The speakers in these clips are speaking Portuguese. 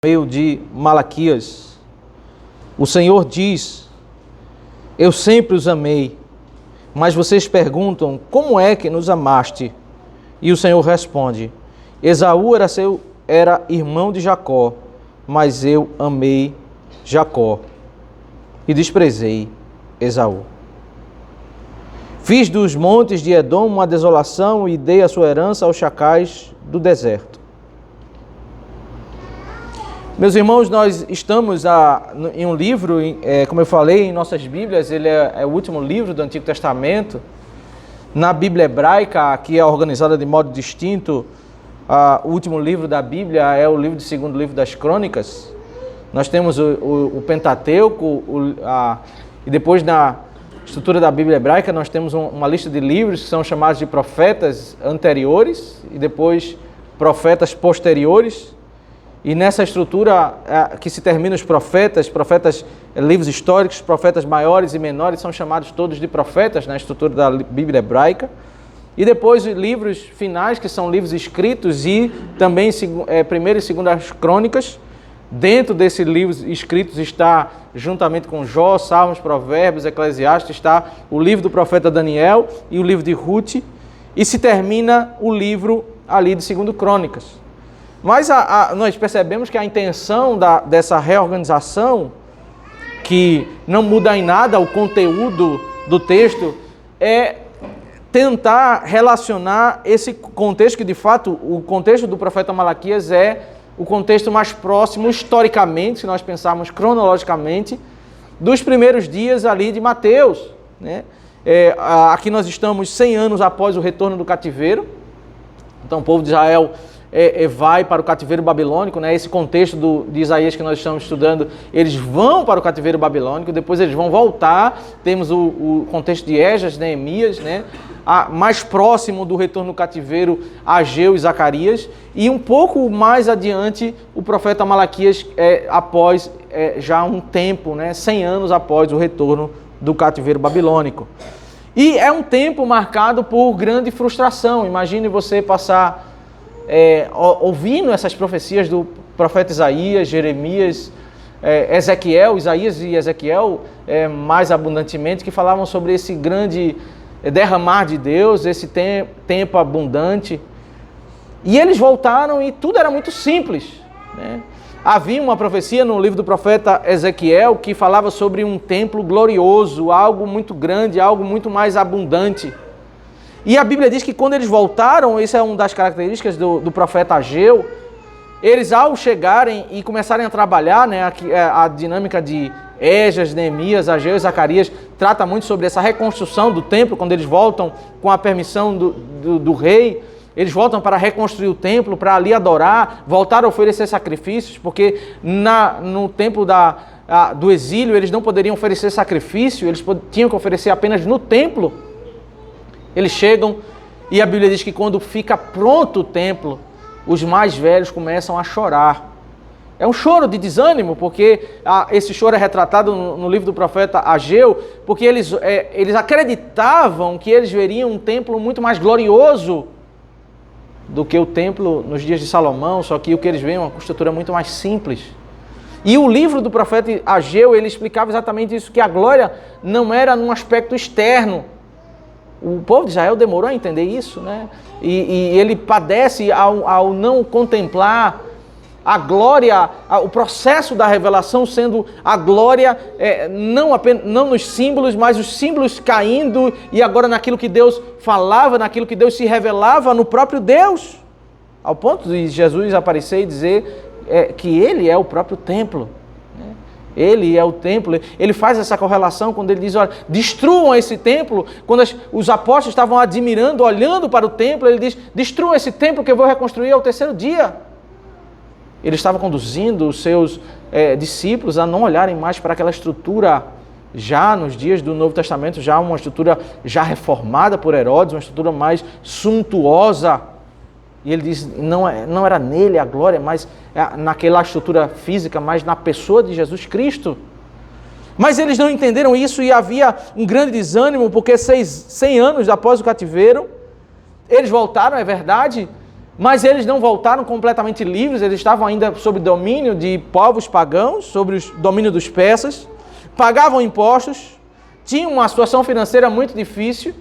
meio de Malaquias, o Senhor diz: eu sempre os amei, mas vocês perguntam, como é que nos amaste? E o Senhor responde: Esaú era irmão de Jacó, mas eu amei Jacó e desprezei Esaú. Fiz dos montes de Edom uma desolação e dei a sua herança aos chacais do deserto. Meus irmãos, nós estamos em um livro, como eu falei, em nossas Bíblias, ele é o último livro do Antigo Testamento. Na Bíblia hebraica, que é organizada de modo distinto, o último livro da Bíblia é o segundo livro das Crônicas. Nós temos o Pentateuco, e depois na estrutura da Bíblia hebraica nós temos uma lista de livros que são chamados de profetas anteriores e depois profetas posteriores. E nessa estrutura que se termina os profetas, livros históricos, profetas maiores e menores são chamados todos de profetas na estrutura da Bíblia hebraica. E depois os livros finais, que são livros escritos, e também primeira e segunda crônicas. Dentro desses livros escritos está, juntamente com Jó, Salmos, Provérbios, Eclesiastes, está o livro do profeta Daniel e o livro de Ruth. E se termina o livro ali de 2 Crônicas. Mas nós percebemos que a intenção dessa reorganização, que não muda em nada o conteúdo do texto, é tentar relacionar esse contexto, que de fato o contexto do profeta Malaquias é o contexto mais próximo historicamente, se nós pensarmos cronologicamente, dos primeiros dias ali de Mateus, né? Aqui nós estamos 100 anos após o retorno do cativeiro. Então o povo de Israel vai para o cativeiro babilônico, né? Esse contexto de Isaías que nós estamos estudando, eles vão para o cativeiro babilônico, depois eles vão voltar. Temos o contexto de Esdras, Neemias, né? Mais próximo do retorno do cativeiro, Ageu e Zacarias, e um pouco mais adiante o profeta Malaquias, após já um tempo, né? 100 anos após o retorno do cativeiro babilônico. E é um tempo marcado por grande frustração. Imagine você passar ouvindo essas profecias do profeta Isaías, Jeremias, Ezequiel, Isaías e Ezequiel, mais abundantemente, que falavam sobre esse grande derramar de Deus, esse tempo abundante. E eles voltaram e tudo era muito simples, né? Havia uma profecia no livro do profeta Ezequiel que falava sobre um templo glorioso, algo muito grande, algo muito mais abundante. E a Bíblia diz que quando eles voltaram, essa é uma das características do profeta Ageu, eles ao chegarem e começarem a trabalhar, né, a dinâmica de Esdras, Neemias, Ageu e Zacarias trata muito sobre essa reconstrução do templo, quando eles voltam com a permissão do rei, eles voltam para reconstruir o templo, para ali adorar, voltar a oferecer sacrifícios, porque no tempo do exílio eles não poderiam oferecer sacrifício, eles tinham que oferecer apenas no templo. Eles chegam e a Bíblia diz que quando fica pronto o templo, os mais velhos começam a chorar. É um choro de desânimo, porque esse choro é retratado no livro do profeta Ageu, porque eles acreditavam que eles veriam um templo muito mais glorioso do que o templo nos dias de Salomão, só que o que eles veem é uma estrutura muito mais simples. E o livro do profeta Ageu, ele explicava exatamente isso, que a glória não era num aspecto externo. O povo de Israel demorou a entender isso, né? E ele padece ao não contemplar a glória, o processo da revelação sendo a glória, não nos símbolos, mas os símbolos caindo, e agora naquilo que Deus falava, naquilo que Deus se revelava no próprio Deus, ao ponto de Jesus aparecer e dizer que Ele é o próprio templo. Ele é o templo. Ele faz essa correlação quando ele diz, olha, destruam esse templo. Quando os apóstolos estavam admirando, olhando para o templo, ele diz, destruam esse templo que eu vou reconstruir ao 3º dia. Ele estava conduzindo os seus discípulos a não olharem mais para aquela estrutura, já nos dias do Novo Testamento, já uma estrutura já reformada por Herodes, uma estrutura mais suntuosa. E ele diz, não era nele a glória, mas naquela estrutura física, mas na pessoa de Jesus Cristo. Mas eles não entenderam isso e havia um grande desânimo, porque 100 anos após o cativeiro, eles voltaram, é verdade, mas eles não voltaram completamente livres, eles estavam ainda sob domínio de povos pagãos, sob o domínio dos persas, pagavam impostos, tinham uma situação financeira muito difícil,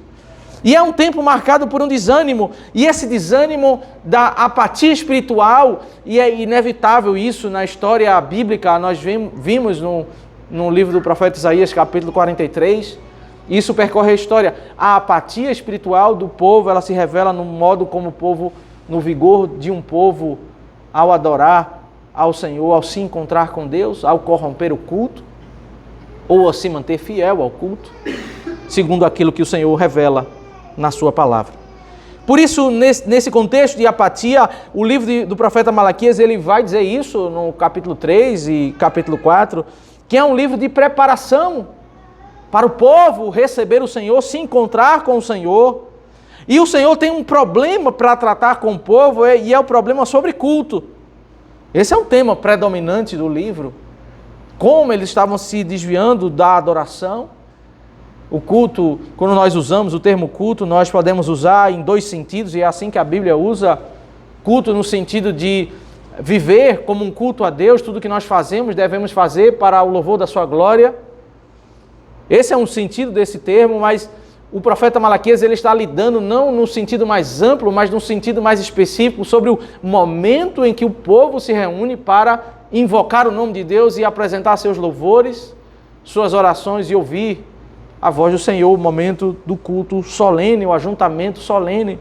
e é um tempo marcado por um desânimo, e esse desânimo da apatia espiritual, e é inevitável isso na história bíblica, nós vimos no livro do profeta Isaías, capítulo 43, isso percorre a história. A apatia espiritual do povo, ela se revela no modo como o povo, no vigor de um povo, ao adorar ao Senhor, ao se encontrar com Deus, ao corromper o culto, ou a se manter fiel ao culto, segundo aquilo que o Senhor revela na sua palavra. Por isso, nesse contexto de apatia, o livro do profeta Malaquias, ele vai dizer isso no capítulo 3 e capítulo 4, que é um livro de preparação para o povo receber o Senhor, se encontrar com o Senhor. E o Senhor tem um problema para tratar com o povo, e é o problema sobre culto. Esse é um tema predominante do livro. Como eles estavam se desviando da adoração. O culto, quando nós usamos o termo culto, nós podemos usar em dois sentidos, e é assim que a Bíblia usa culto, no sentido de viver como um culto a Deus, tudo que nós fazemos, devemos fazer para o louvor da sua glória. Esse é um sentido desse termo, mas o profeta Malaquias, ele está lidando não no sentido mais amplo, mas no sentido mais específico sobre o momento em que o povo se reúne para invocar o nome de Deus e apresentar seus louvores, suas orações e ouvir a voz do Senhor, o momento do culto solene, o ajuntamento solene.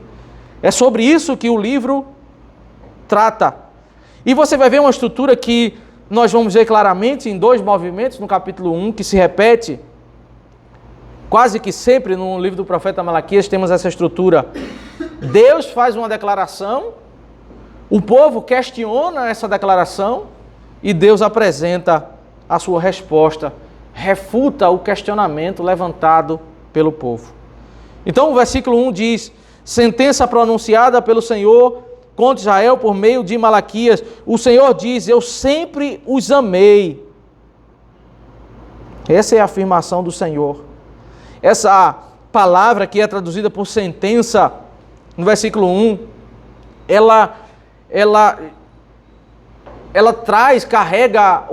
É sobre isso que o livro trata. E você vai ver uma estrutura que nós vamos ver claramente em dois movimentos no capítulo 1, que se repete quase que sempre no livro do profeta Malaquias. Temos essa estrutura. Deus faz uma declaração, o povo questiona essa declaração e Deus apresenta a sua resposta, refuta o questionamento levantado pelo povo. Então o versículo 1 diz: sentença pronunciada pelo Senhor contra Israel por meio de Malaquias. O Senhor diz: eu sempre os amei. Essa é a afirmação do Senhor. Essa palavra que é traduzida por sentença no versículo 1, ela carrega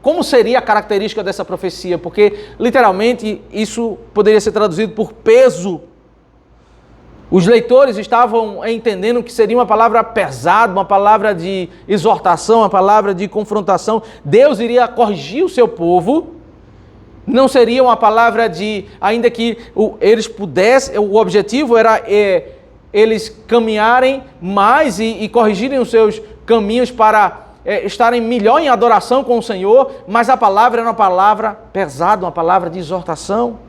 como seria a característica dessa profecia, porque literalmente isso poderia ser traduzido por peso. Os leitores estavam entendendo que seria uma palavra pesada, uma palavra de exortação, uma palavra de confrontação. Deus iria corrigir o seu povo. Não seria uma palavra de, ainda que eles pudessem, o objetivo era eles caminharem mais e corrigirem os seus caminhos para estarem melhor em adoração com o Senhor, mas a palavra era uma palavra pesada, uma palavra de exortação,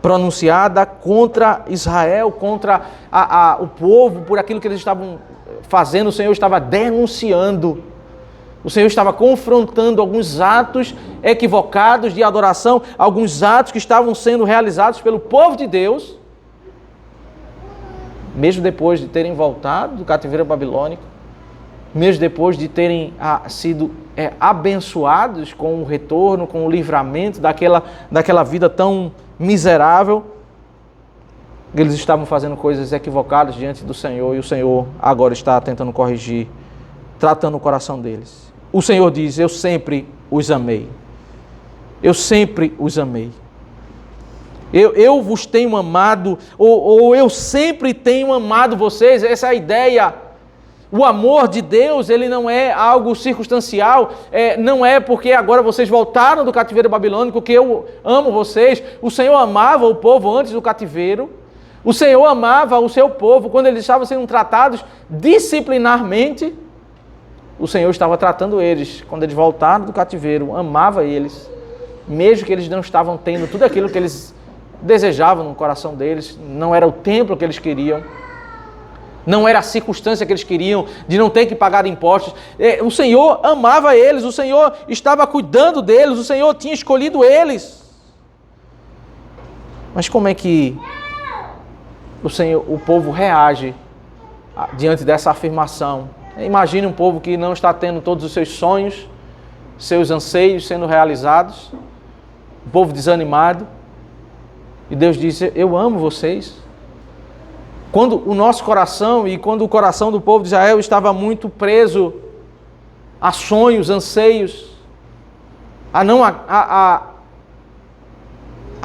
pronunciada contra Israel, contra o povo, por aquilo que eles estavam fazendo. O Senhor estava denunciando, o Senhor estava confrontando alguns atos equivocados de adoração, alguns atos que estavam sendo realizados pelo povo de Deus, mesmo depois de terem voltado do cativeiro babilônico, mesmo depois de terem sido abençoados com o retorno, com o livramento daquela vida tão miserável. Eles estavam fazendo coisas equivocadas diante do Senhor, e o Senhor agora está tentando corrigir, tratando o coração deles. O Senhor diz: eu sempre os amei. Eu sempre os amei. Eu vos tenho amado, ou eu sempre tenho amado vocês. Essa é a ideia. O amor de Deus, ele não é algo circunstancial, não é porque agora vocês voltaram do cativeiro babilônico que eu amo vocês. O Senhor amava o povo antes do cativeiro. O Senhor amava o seu povo quando eles estavam sendo tratados disciplinarmente. O Senhor estava tratando eles quando eles voltaram do cativeiro, amava eles, mesmo que eles não estavam tendo tudo aquilo que eles desejavam no coração deles. Não era o templo que eles queriam, não era a circunstância que eles queriam de não ter que pagar impostos. O Senhor amava eles, o Senhor estava cuidando deles, o Senhor tinha escolhido eles. Mas como é que o povo reage diante dessa afirmação? Imagine um povo que não está tendo todos os seus sonhos, seus anseios sendo realizados, um povo desanimado, e Deus diz: eu amo vocês. Quando o nosso coração e quando o coração do povo de Israel estava muito preso a sonhos, anseios, a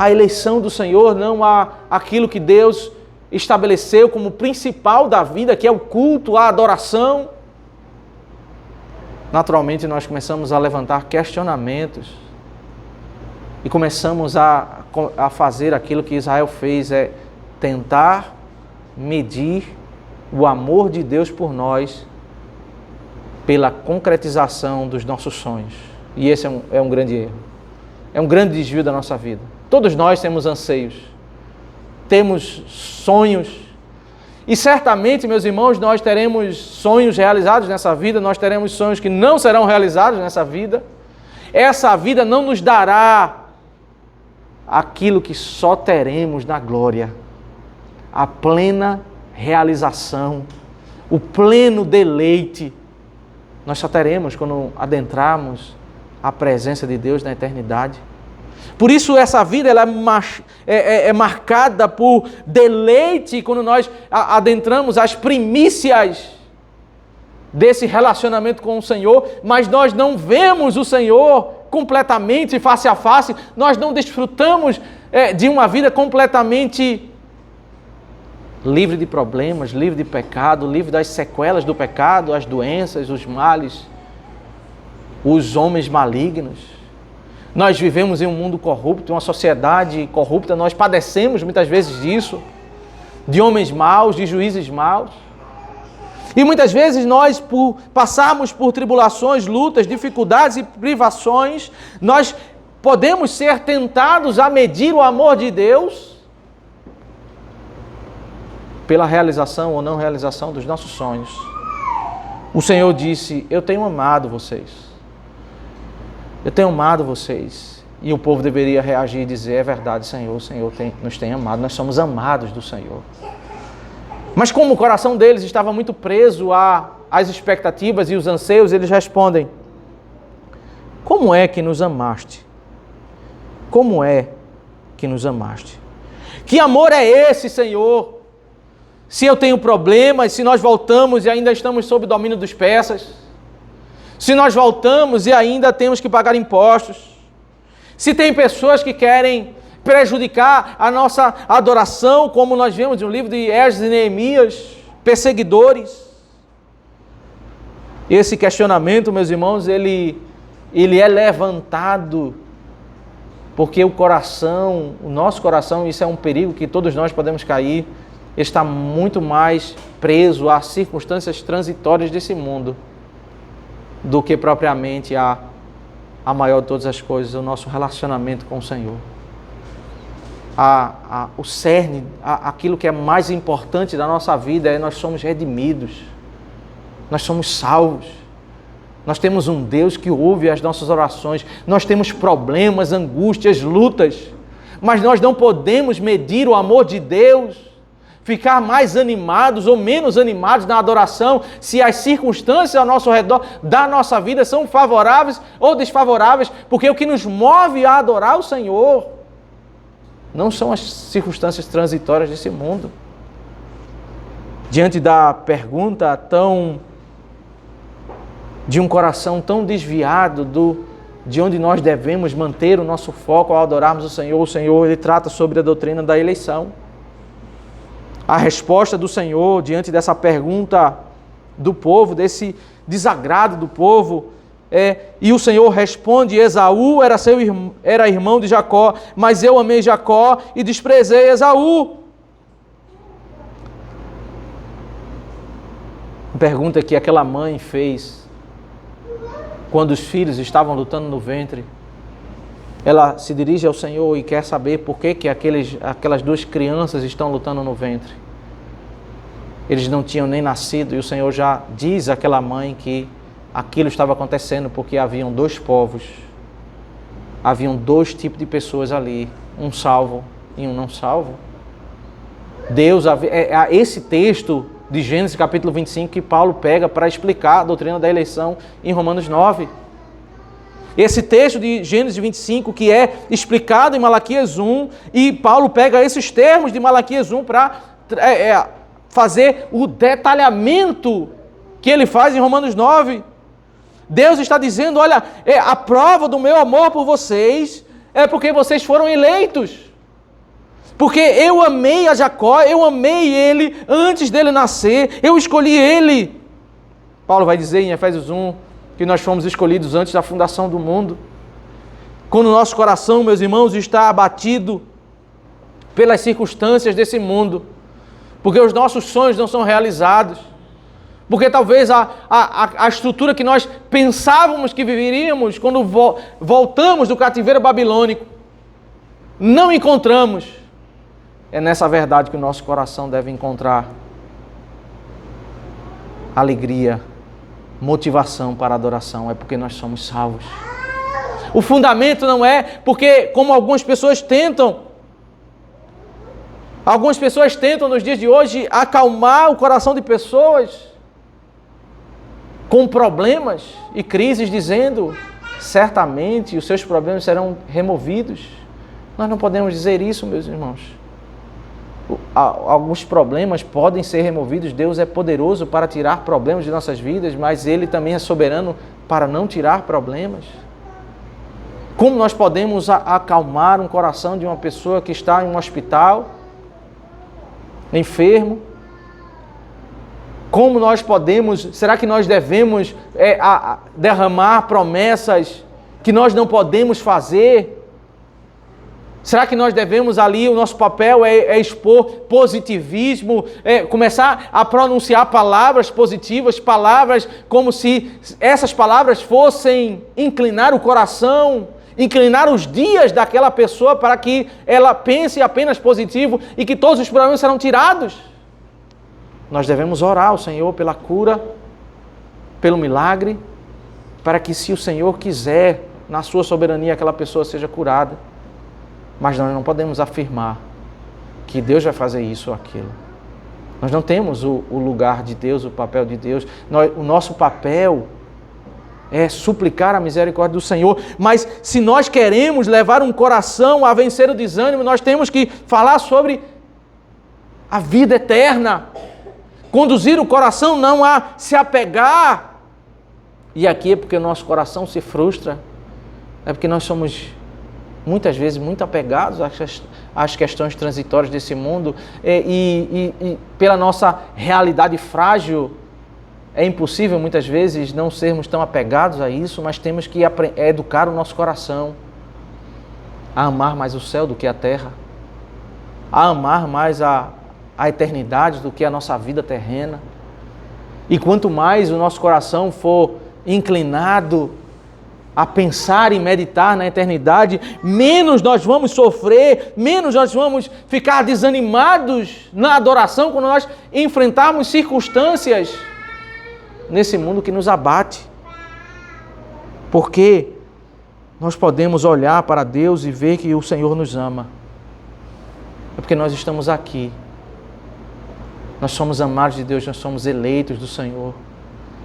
eleição do Senhor, não aquilo que Deus estabeleceu como principal da vida, que é o culto, a adoração. Naturalmente nós começamos a levantar questionamentos e começamos a fazer aquilo que Israel fez, é tentar medir o amor de Deus por nós pela concretização dos nossos sonhos. E esse é um grande erro. É um grande desvio da nossa vida. Todos nós temos anseios, temos sonhos. E certamente, meus irmãos, nós teremos sonhos realizados nessa vida, nós teremos sonhos que não serão realizados nessa vida. Essa vida não nos dará aquilo que só teremos na glória. A plena realização, o pleno deleite, nós só teremos quando adentrarmos a presença de Deus na eternidade. Por isso essa vida ela é marcada por deleite quando nós adentramos as primícias desse relacionamento com o Senhor, mas nós não vemos o Senhor completamente face a face, nós não desfrutamos de uma vida completamente livre de problemas, livre de pecado, livre das sequelas do pecado, as doenças, os males, os homens malignos. Nós vivemos em um mundo corrupto, uma sociedade corrupta, nós padecemos muitas vezes disso, de homens maus, de juízes maus. E muitas vezes nós, por passarmos por tribulações, lutas, dificuldades e privações, nós podemos ser tentados a medir o amor de Deus pela realização ou não realização dos nossos sonhos. O Senhor disse: eu tenho amado vocês. Eu tenho amado vocês. E o povo deveria reagir e dizer: é verdade, Senhor, o Senhor nos tem amado, nós somos amados do Senhor. Mas como o coração deles estava muito preso às expectativas e os anseios, eles respondem: como é que nos amaste? Como é que nos amaste? Que amor é esse, Senhor? Se eu tenho problemas, se nós voltamos e ainda estamos sob o domínio dos persas, se nós voltamos e ainda temos que pagar impostos, se tem pessoas que querem prejudicar a nossa adoração, como nós vemos no livro de Esdras e Neemias, perseguidores. Esse questionamento, meus irmãos, ele é levantado porque o nosso coração, isso é um perigo que todos nós podemos cair, está muito mais preso às circunstâncias transitórias desse mundo do que propriamente a maior de todas as coisas, o nosso relacionamento com o Senhor. O cerne, aquilo que é mais importante da nossa vida é nós somos redimidos, nós somos salvos, nós temos um Deus que ouve as nossas orações, nós temos problemas, angústias, lutas, mas nós não podemos medir o amor de Deus, ficar mais animados ou menos animados na adoração, se as circunstâncias ao nosso redor da nossa vida são favoráveis ou desfavoráveis, porque o que nos move a adorar o Senhor não são as circunstâncias transitórias desse mundo. Diante da pergunta de um coração tão desviado de onde nós devemos manter o nosso foco ao adorarmos o Senhor ele trata sobre a doutrina da eleição. A resposta do Senhor diante dessa pergunta do povo, desse desagrado do povo, e o Senhor responde: Esaú era irmão de Jacó, mas eu amei Jacó e desprezei Esaú. Pergunta que aquela mãe fez quando os filhos estavam lutando no ventre. Ela se dirige ao Senhor e quer saber por que aquelas duas crianças estão lutando no ventre. Eles não tinham nem nascido e o Senhor já diz àquela mãe que aquilo estava acontecendo porque haviam dois povos. Haviam dois tipos de pessoas ali, um salvo e um não salvo. Esse texto de Gênesis capítulo 25 que Paulo pega para explicar a doutrina da eleição em Romanos 9. Esse texto de Gênesis 25 que é explicado em Malaquias 1 e Paulo pega esses termos de Malaquias 1 para fazer o detalhamento que ele faz em Romanos 9. Deus está dizendo, olha, a prova do meu amor por vocês é porque vocês foram eleitos. Porque eu amei a Jacó, eu amei ele antes dele nascer, eu escolhi ele. Paulo vai dizer em Efésios 1 que nós fomos escolhidos antes da fundação do mundo. Quando o nosso coração, meus irmãos, está abatido pelas circunstâncias desse mundo, porque os nossos sonhos não são realizados, porque talvez a estrutura que nós pensávamos que viveríamos quando voltamos do cativeiro babilônico, não encontramos. É nessa verdade que o nosso coração deve encontrar alegria, motivação para a adoração, é porque nós somos salvos. O fundamento não é porque, como algumas pessoas tentam nos dias de hoje acalmar o coração de pessoas com problemas e crises, dizendo, certamente os seus problemas serão removidos. Nós não podemos dizer isso, meus irmãos. Alguns problemas podem ser removidos, Deus é poderoso para tirar problemas de nossas vidas, mas Ele também é soberano para não tirar problemas. Como nós podemos acalmar um coração de uma pessoa que está em um hospital, enfermo? Como nós podemos, será que nós devemos derramar promessas que nós não podemos fazer? Será que nós devemos ali, o nosso papel é expor positivismo, começar a pronunciar palavras positivas, palavras como se essas palavras fossem inclinar o coração, inclinar os dias daquela pessoa para que ela pense apenas positivo e que todos os problemas serão tirados? Nós devemos orar ao Senhor pela cura, pelo milagre, para que, se o Senhor quiser, na sua soberania, aquela pessoa seja curada. Mas nós não podemos afirmar que Deus vai fazer isso ou aquilo. Nós não temos o lugar de Deus, o papel de Deus. O nosso papel é suplicar a misericórdia do Senhor. Mas se nós queremos levar um coração a vencer o desânimo, nós temos que falar sobre a vida eterna. Conduzir o coração não a se apegar. E aqui é porque o nosso coração se frustra. É porque nós somos muitas vezes muito apegados às questões transitórias desse mundo e pela nossa realidade frágil, é impossível muitas vezes não sermos tão apegados a isso, mas temos que educar o nosso coração a amar mais o céu do que a terra, a amar mais a eternidade do que a nossa vida terrena. E quanto mais o nosso coração for inclinado a pensar e meditar na eternidade, menos nós vamos sofrer, menos nós vamos ficar desanimados na adoração quando nós enfrentarmos circunstâncias nesse mundo que nos abate. Porque nós podemos olhar para Deus e ver que o Senhor nos ama. É porque nós estamos aqui. Nós somos amados de Deus, nós somos eleitos do Senhor.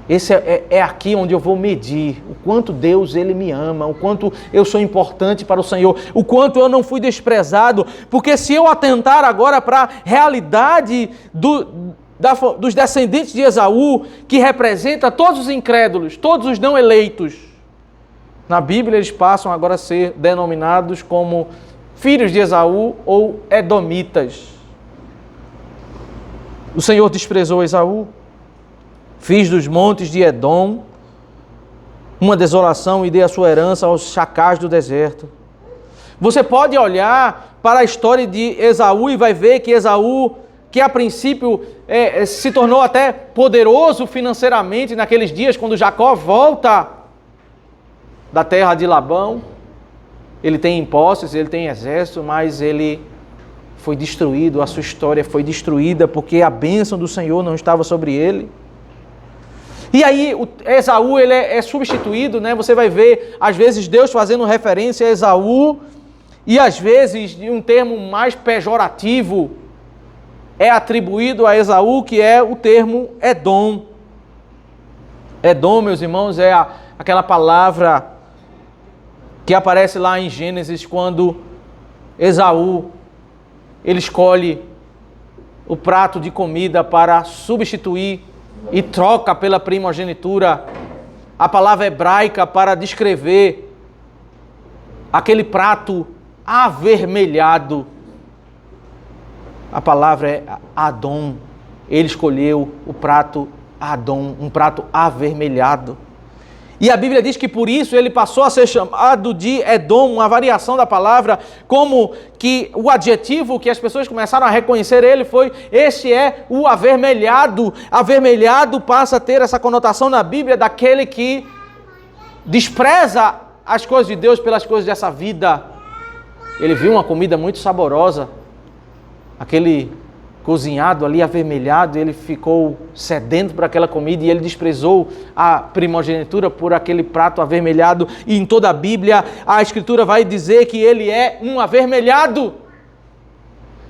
Esse é aqui onde eu vou medir o quanto Deus Ele me ama, o quanto eu sou importante para o Senhor, o quanto eu não fui desprezado. Porque se eu atentar agora para a realidade dos descendentes de Esaú, que representa todos os incrédulos, todos os não eleitos, na Bíblia eles passam agora a ser denominados como filhos de Esaú ou edomitas. O Senhor desprezou Esaú, fiz dos montes de Edom uma desolação e dei a sua herança aos chacais do deserto. Você pode olhar para a história de Esaú e vai ver que Esaú, que a princípio se tornou até poderoso financeiramente naqueles dias, quando Jacó volta da terra de Labão, ele tem posses, ele tem exército, mas ele foi destruído, a sua história foi destruída porque a bênção do Senhor não estava sobre ele. E aí Esaú ele é substituído, né? Você vai ver às vezes Deus fazendo referência a Esaú e às vezes de um termo mais pejorativo é atribuído a Esaú, que é o termo Edom. Edom, meus irmãos, é aquela palavra que aparece lá em Gênesis quando Esaú ele escolhe o prato de comida para substituir e troca pela primogenitura. A palavra hebraica para descrever aquele prato avermelhado. A palavra é Adom. Ele escolheu o prato Adom, um prato avermelhado. E a Bíblia diz que por isso ele passou a ser chamado de Edom, uma variação da palavra, como que o adjetivo que as pessoas começaram a reconhecer ele foi: este é o avermelhado. Avermelhado passa a ter essa conotação na Bíblia daquele que despreza as coisas de Deus pelas coisas dessa vida. Ele viu uma comida muito saborosa, aquele cozinhado ali avermelhado, ele ficou sedento por aquela comida e ele desprezou a primogenitura por aquele prato avermelhado. E em toda a Bíblia a Escritura vai dizer que ele é um avermelhado.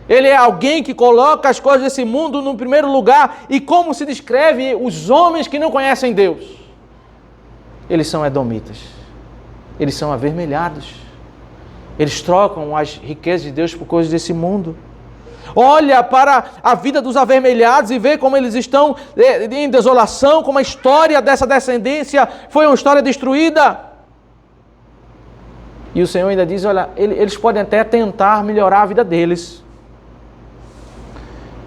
Ele é alguém que coloca as coisas desse mundo no primeiro lugar. E como se descreve os homens que não conhecem Deus? Eles são edomitas. Eles são avermelhados. Eles trocam as riquezas de Deus por coisas desse mundo. Olha para a vida dos avermelhados e vê como eles estão em desolação, como a história dessa descendência foi uma história destruída. E o Senhor ainda diz, olha, eles podem até tentar melhorar a vida deles.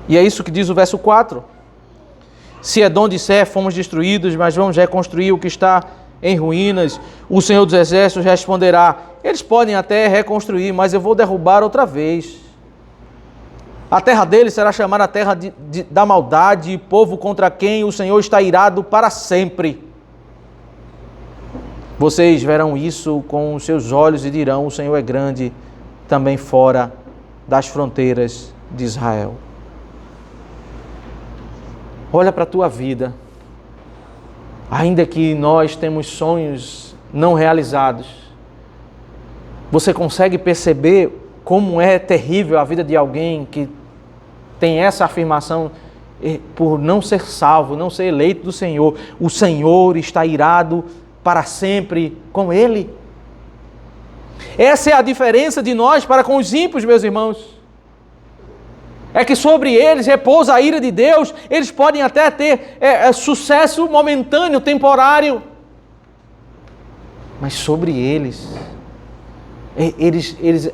E é isso que diz o verso 4. Se Edom disser, fomos destruídos, mas vamos reconstruir o que está em ruínas, o Senhor dos Exércitos responderá, eles podem até reconstruir, mas eu vou derrubar outra vez. A terra deles será chamada a terra da maldade, povo contra quem o Senhor está irado para sempre. Vocês verão isso com os seus olhos e dirão, o Senhor é grande, também fora das fronteiras de Israel. Olha para a tua vida. Ainda que nós temos sonhos não realizados, você consegue perceber como é terrível a vida de alguém que tem essa afirmação por não ser salvo, não ser eleito do Senhor. O Senhor está irado para sempre com ele. Essa é a diferença de nós para com os ímpios, meus irmãos. É que sobre eles repousa a ira de Deus, eles podem até ter sucesso momentâneo, temporário. Mas sobre eles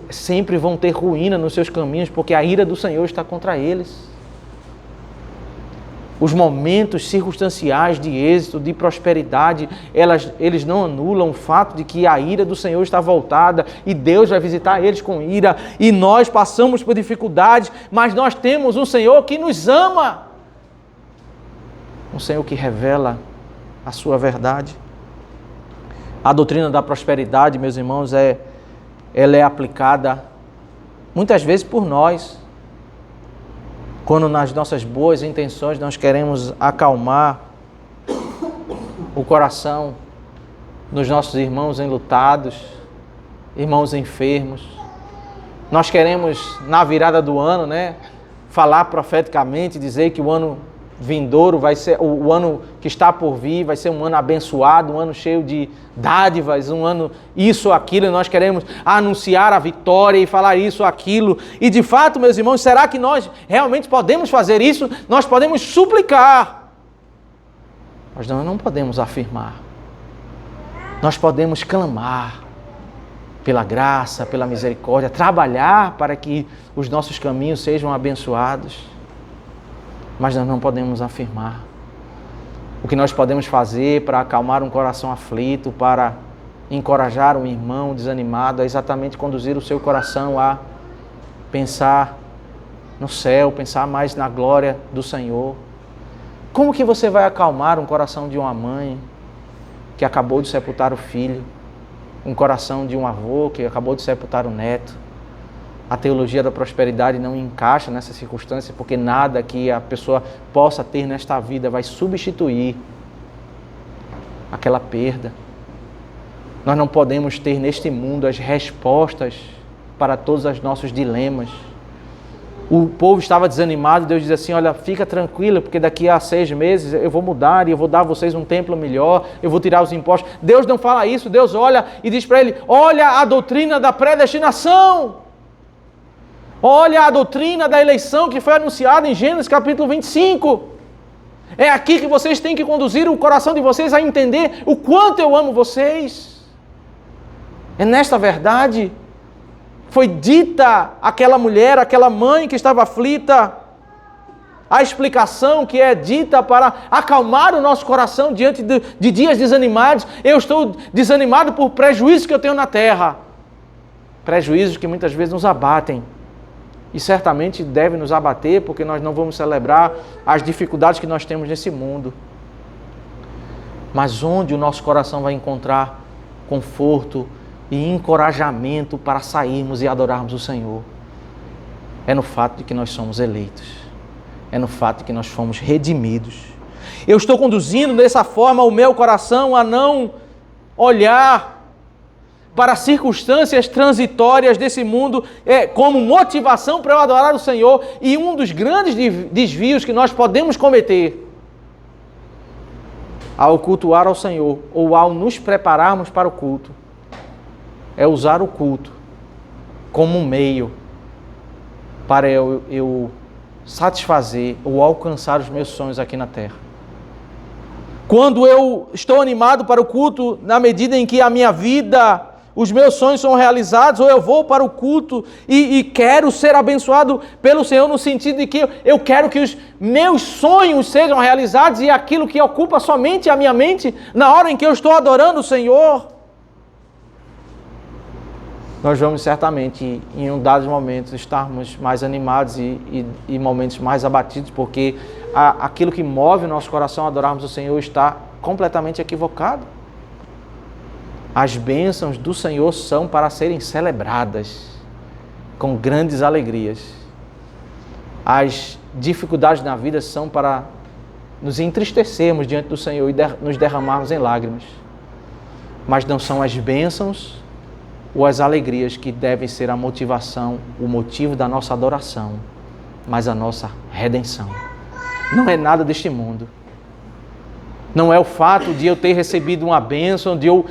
sempre vão ter ruína nos seus caminhos, porque a ira do Senhor está contra eles. Os momentos circunstanciais de êxito, de prosperidade, eles não anulam o fato de que a ira do Senhor está voltada e Deus vai visitar eles com ira. E nós passamos por dificuldades, mas nós temos um Senhor que nos ama. Um Senhor que revela a sua verdade. A doutrina da prosperidade, meus irmãos, ela é aplicada muitas vezes por nós, quando nas nossas boas intenções nós queremos acalmar o coração dos nossos irmãos enlutados, irmãos enfermos. Nós queremos, na virada do ano, falar profeticamente, dizer que o ano vindouro vai ser, o ano que está por vir, vai ser um ano abençoado, um ano cheio de dádivas, um ano isso, aquilo, e nós queremos anunciar a vitória e falar isso, aquilo. E de fato, meus irmãos, será que nós realmente podemos fazer isso? Nós podemos suplicar, mas nós não podemos afirmar. Nós podemos clamar pela graça, pela misericórdia, trabalhar para que os nossos caminhos sejam abençoados. Mas nós não podemos afirmar. O que nós podemos fazer para acalmar um coração aflito, para encorajar um irmão desanimado, é exatamente conduzir o seu coração a pensar no céu, pensar mais na glória do Senhor. Como que você vai acalmar um coração de uma mãe que acabou de sepultar o filho? Um coração de um avô que acabou de sepultar o neto? A teologia da prosperidade não encaixa nessa circunstância, porque nada que a pessoa possa ter nesta vida vai substituir aquela perda. Nós não podemos ter neste mundo as respostas para todos os nossos dilemas. O povo estava desanimado, Deus diz assim, olha, fica tranquilo, porque daqui a 6 meses eu vou mudar e eu vou dar a vocês um templo melhor, eu vou tirar os impostos. Deus não fala isso, Deus olha e diz para ele, olha a doutrina da predestinação. Olha a doutrina da eleição que foi anunciada em Gênesis capítulo 25. É aqui que vocês têm que conduzir o coração de vocês a entender o quanto eu amo vocês. É nesta verdade. Foi dita àquela mulher, àquela mãe que estava aflita, a explicação que é dita para acalmar o nosso coração diante de dias desanimados. Eu estou desanimado por prejuízos que eu tenho na terra. Prejuízos que muitas vezes nos abatem. E certamente devem nos abater, porque nós não vamos celebrar as dificuldades que nós temos nesse mundo. Mas onde o nosso coração vai encontrar conforto e encorajamento para sairmos e adorarmos o Senhor? É no fato de que nós somos eleitos. É no fato de que nós fomos redimidos. Eu estou conduzindo dessa forma o meu coração a não olhar para as circunstâncias transitórias desse mundo como motivação para eu adorar o Senhor. E um dos grandes desvios que nós podemos cometer ao cultuar ao Senhor ou ao nos prepararmos para o culto é usar o culto como um meio para eu satisfazer ou alcançar os meus sonhos aqui na terra. Quando eu estou animado para o culto, na medida em que a minha vida, os meus sonhos são realizados, ou eu vou para o culto e quero ser abençoado pelo Senhor, no sentido de que eu quero que os meus sonhos sejam realizados e aquilo que ocupa somente a minha mente na hora em que eu estou adorando o Senhor, nós vamos certamente, em um dados momentos, estarmos mais animados e momentos mais abatidos, porque aquilo que move o nosso coração a adorarmos o Senhor está completamente equivocado. As bênçãos do Senhor são para serem celebradas com grandes alegrias. As dificuldades na vida são para nos entristecermos diante do Senhor e nos derramarmos em lágrimas. Mas não são as bênçãos ou as alegrias que devem ser a motivação, o motivo da nossa adoração, mas a nossa redenção. Não é nada deste mundo. Não é o fato de eu ter recebido uma bênção, de eu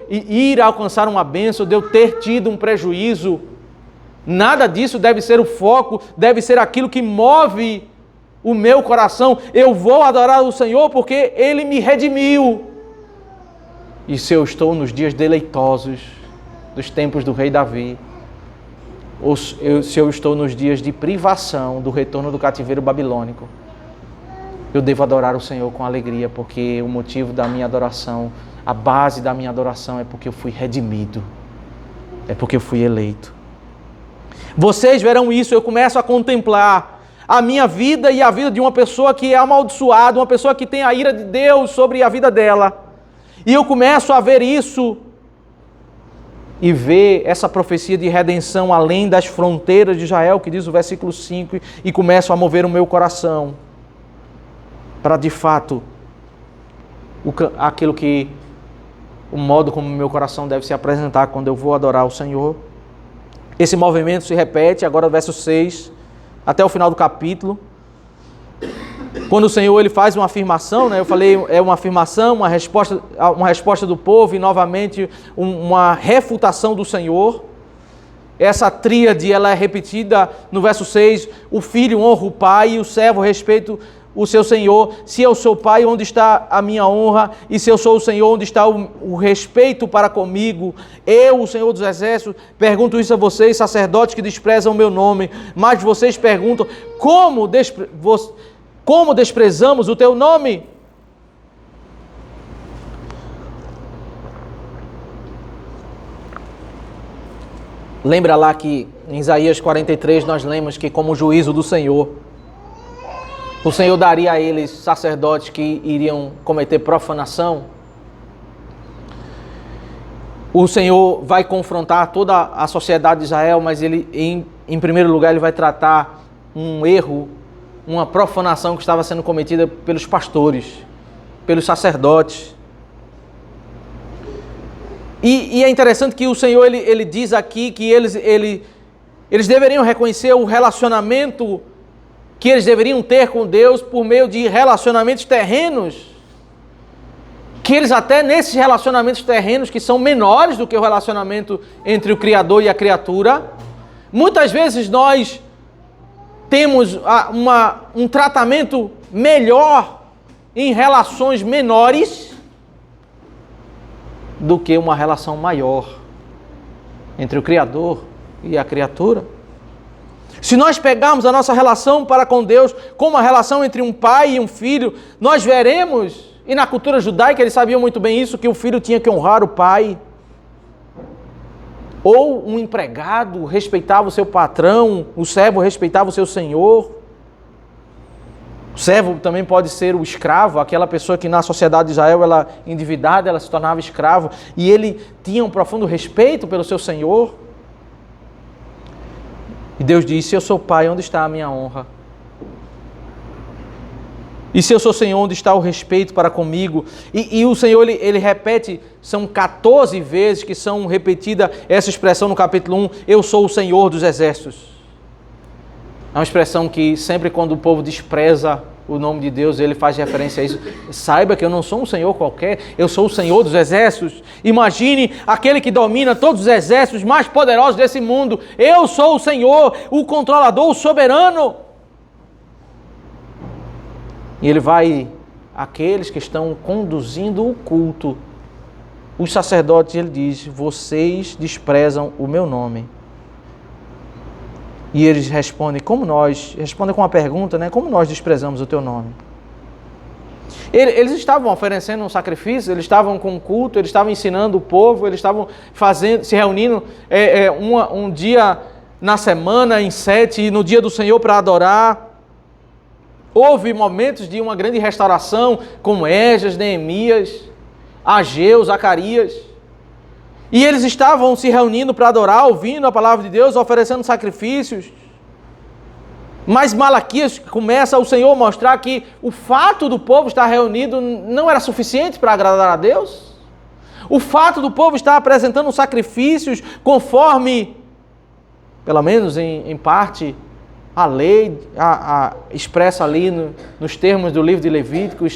ir alcançar uma bênção, de eu ter tido um prejuízo. Nada disso deve ser o foco, deve ser aquilo que move o meu coração. Eu vou adorar o Senhor porque Ele me redimiu. E se eu estou nos dias deleitosos dos tempos do rei Davi, ou se eu estou nos dias de privação do retorno do cativeiro babilônico, eu devo adorar o Senhor com alegria, porque o motivo da minha adoração, a base da minha adoração é porque eu fui redimido, é porque eu fui eleito. Vocês verão isso, eu começo a contemplar a minha vida e a vida de uma pessoa que é amaldiçoada, uma pessoa que tem a ira de Deus sobre a vida dela. E eu começo a ver isso e ver essa profecia de redenção além das fronteiras de Israel, que diz o versículo 5, e começo a mover o meu coração para, de fato, o modo como o meu coração deve se apresentar quando eu vou adorar o Senhor. Esse movimento se repete agora, verso 6, até o final do capítulo. Quando o Senhor ele faz uma afirmação, né? Eu falei, é uma afirmação, uma resposta do povo e novamente uma refutação do Senhor. Essa tríade ela é repetida no verso 6, o filho honra o pai e o servo respeita o seu senhor. Se eu sou pai, onde está a minha honra? E se eu sou o Senhor, onde está o respeito para comigo? Eu, o Senhor dos Exércitos, pergunto isso a vocês, sacerdotes que desprezam o meu nome, mas vocês perguntam, como desprezamos o teu nome? Lembra lá que em Isaías 43 nós lemos que como juízo do Senhor, o Senhor daria a eles sacerdotes que iriam cometer profanação. O Senhor vai confrontar toda a sociedade de Israel, mas ele, em primeiro lugar, ele vai tratar um erro, uma profanação que estava sendo cometida pelos pastores, pelos sacerdotes. E é interessante que o Senhor ele diz aqui que eles deveriam reconhecer o relacionamento que eles deveriam ter com Deus por meio de relacionamentos terrenos, que eles até nesses relacionamentos terrenos, que são menores do que o relacionamento entre o Criador e a criatura, Muitas vezes nós temos um tratamento melhor em relações menores do que uma relação maior entre o Criador e a criatura. Se nós pegarmos a nossa relação para com Deus como a relação entre um pai e um filho, nós veremos, e na cultura judaica eles sabiam muito bem isso, que o filho tinha que honrar o pai. Ou um empregado respeitava o seu patrão, o servo respeitava o seu senhor. O servo também pode ser o escravo, aquela pessoa que na sociedade de Israel, ela endividada, ela se tornava escravo, e ele tinha um profundo respeito pelo seu senhor. E Deus disse: se eu sou pai, onde está a minha honra? E se eu sou Senhor, onde está o respeito para comigo? E o Senhor, ele repete, são 14 vezes que são repetida essa expressão no capítulo 1, eu sou o Senhor dos exércitos. É uma expressão que sempre quando o povo despreza o nome de Deus, ele faz referência a isso. Saiba que eu não sou um Senhor qualquer, eu sou o Senhor dos exércitos. Imagine aquele que domina todos os exércitos mais poderosos desse mundo. Eu sou o Senhor, o controlador, o soberano. E ele vai, aqueles que estão conduzindo o culto, os sacerdotes, ele diz: vocês desprezam o meu nome. E eles respondem, respondem com uma pergunta, né? Como nós desprezamos o teu nome? Eles estavam oferecendo um sacrifício, eles estavam com um culto, eles estavam ensinando o povo, eles estavam se reunindo um dia na semana, em 7, e no dia do Senhor para adorar. Houve momentos de uma grande restauração, como Esdras, Neemias, Ageu, Zacarias. E eles estavam se reunindo para adorar, ouvindo a palavra de Deus, oferecendo sacrifícios. Mas Malaquias começa o Senhor a mostrar que o fato do povo estar reunido não era suficiente para agradar a Deus. O fato do povo estar apresentando sacrifícios conforme, pelo menos em parte, a lei expressa ali nos termos do livro de Levítico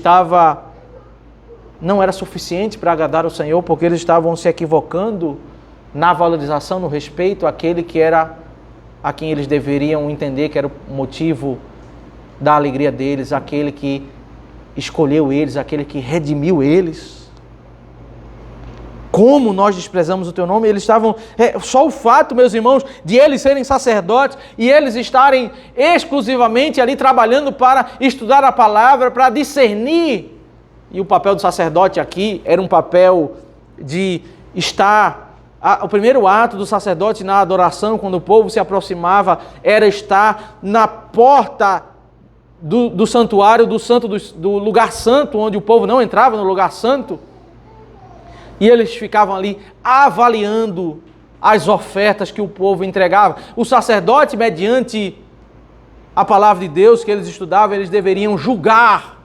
não era suficiente para agradar o Senhor, porque eles estavam se equivocando na valorização, no respeito àquele que era a quem eles deveriam entender que era o motivo da alegria deles, aquele que escolheu eles, aquele que redimiu eles. Como nós desprezamos o teu nome? Eles estavam, só o fato, meus irmãos, de eles serem sacerdotes e eles estarem exclusivamente ali trabalhando para estudar a palavra, para discernir. E o papel do sacerdote aqui era um papel de estar, o primeiro ato do sacerdote na adoração, quando o povo se aproximava, era estar na porta do santuário, do lugar santo, onde o povo não entrava no lugar santo. E eles ficavam ali avaliando as ofertas que o povo entregava. O sacerdote, mediante a palavra de Deus que eles estudavam, eles deveriam julgar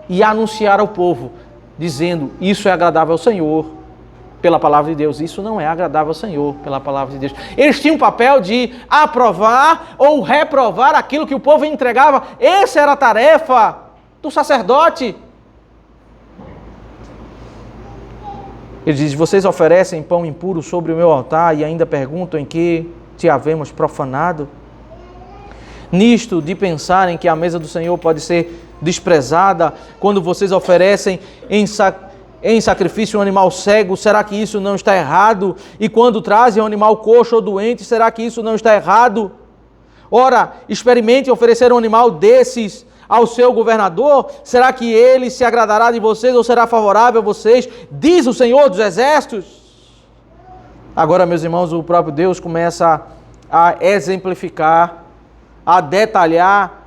e anunciar ao povo, dizendo: isso é agradável ao Senhor pela palavra de Deus, isso não é agradável ao Senhor pela palavra de Deus. Eles tinham o papel de aprovar ou reprovar aquilo que o povo entregava. Essa era a tarefa do sacerdote. Ele diz: vocês oferecem pão impuro sobre o meu altar e ainda perguntam em que te havemos profanado? Nisto de pensarem que a mesa do Senhor pode ser desprezada quando vocês oferecem em sacrifício um animal cego, será que isso não está errado? E quando trazem um animal coxo ou doente, será que isso não está errado? Ora, experimente oferecer um animal desses ao seu governador, será que ele se agradará de vocês ou será favorável a vocês? Diz o Senhor dos Exércitos. Agora, meus irmãos, o próprio Deus começa a exemplificar, a detalhar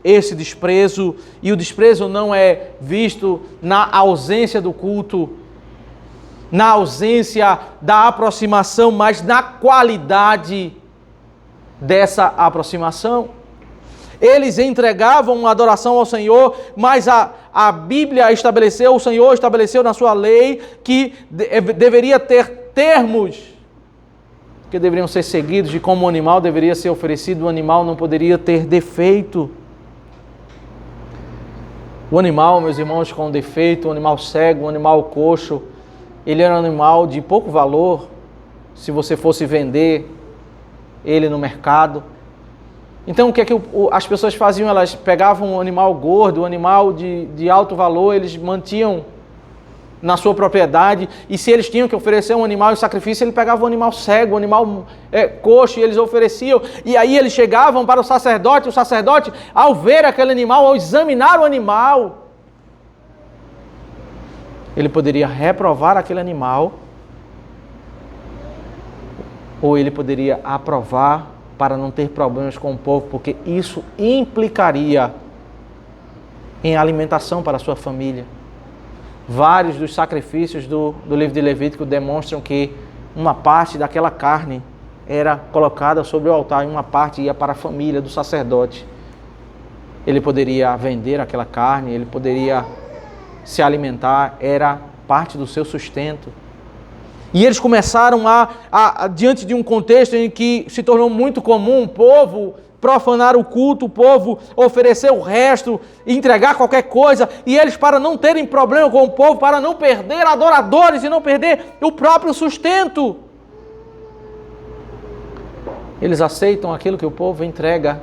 esse desprezo, e o desprezo não é visto na ausência do culto, na ausência da aproximação, mas na qualidade dessa aproximação. Eles entregavam uma adoração ao Senhor, mas a Bíblia estabeleceu, o Senhor estabeleceu na sua lei que deveria ter termos que deveriam ser seguidos, de como o animal deveria ser oferecido, o animal não poderia ter defeito. O animal, meus irmãos, com defeito, um animal cego, um animal coxo, ele era um animal de pouco valor se você fosse vender ele no mercado. Então o que é que as pessoas faziam? Elas pegavam um animal gordo, um animal de alto valor, eles mantinham na sua propriedade, e se eles tinham que oferecer um animal em sacrifício, ele pegava um animal cego, um animal coxo, e eles ofereciam, e aí eles chegavam para o sacerdote, ao ver aquele animal, ao examinar o animal, ele poderia reprovar aquele animal, ou ele poderia aprovar para não ter problemas com o povo, porque isso implicaria em alimentação para a sua família. Vários dos sacrifícios do livro de Levítico demonstram que uma parte daquela carne era colocada sobre o altar e uma parte ia para a família do sacerdote. Ele poderia vender aquela carne, ele poderia se alimentar, era parte do seu sustento. E eles começaram diante de um contexto em que se tornou muito comum o povo profanar o culto, o povo oferecer o resto, entregar qualquer coisa, e eles, para não terem problema com o povo, para não perder adoradores e não perder o próprio sustento, eles aceitam aquilo que o povo entrega.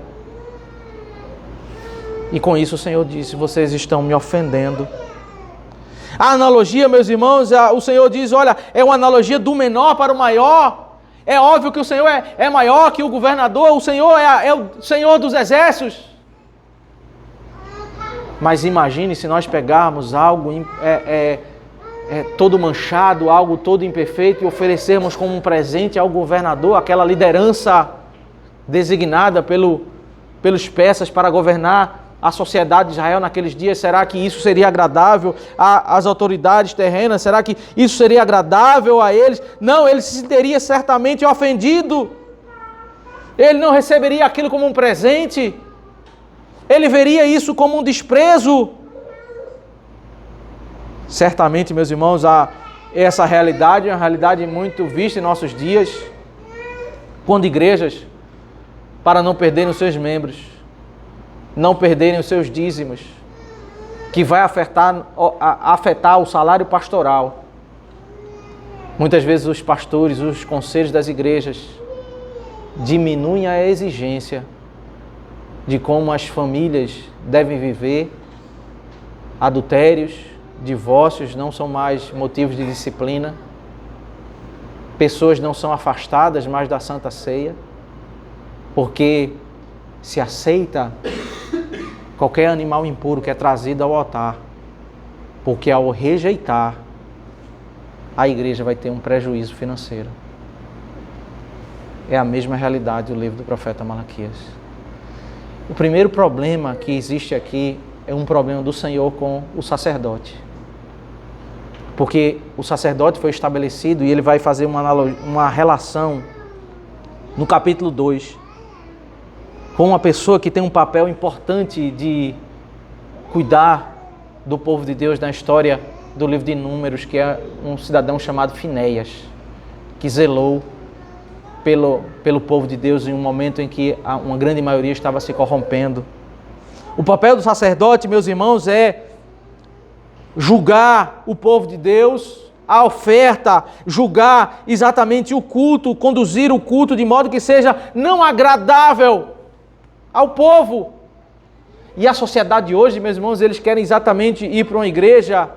E com isso o Senhor disse: vocês estão me ofendendo. A analogia, meus irmãos, o Senhor diz, olha, é uma analogia do menor para o maior. É óbvio que o Senhor é maior que o governador, o Senhor é o Senhor dos exércitos. Mas imagine se nós pegarmos algo todo manchado, algo todo imperfeito, e oferecermos como um presente ao governador, aquela liderança designada pelos persas para governar a sociedade de Israel naqueles dias. Será que isso seria agradável às autoridades terrenas? Será que isso seria agradável a eles? Não, ele se sentiria certamente ofendido. Ele não receberia aquilo como um presente. Ele veria isso como um desprezo. Certamente, meus irmãos, essa realidade é uma realidade muito vista em nossos dias, quando igrejas, para não perderem os seus membros, não perderem os seus dízimos, que vai afetar o salário pastoral. Muitas vezes os pastores, os conselhos das igrejas diminuem a exigência de como as famílias devem viver. Adultérios, divórcios não são mais motivos de disciplina. Pessoas não são afastadas mais da Santa Ceia, porque se aceita qualquer animal impuro que é trazido ao altar, porque ao rejeitar, a igreja vai ter um prejuízo financeiro. É a mesma realidade do livro do profeta Malaquias. O primeiro problema que existe aqui é um problema do Senhor com o sacerdote. Porque o sacerdote foi estabelecido e ele vai fazer uma relação no capítulo 2 com uma pessoa que tem um papel importante de cuidar do povo de Deus na história do livro de Números, que é um cidadão chamado Finéias, que zelou pelo povo de Deus em um momento em que uma grande maioria estava se corrompendo. O papel do sacerdote, meus irmãos, é julgar o povo de Deus, a oferta, julgar exatamente o culto, conduzir o culto de modo que seja não agradável ao povo. E a sociedade de hoje, meus irmãos, eles querem exatamente ir para uma igreja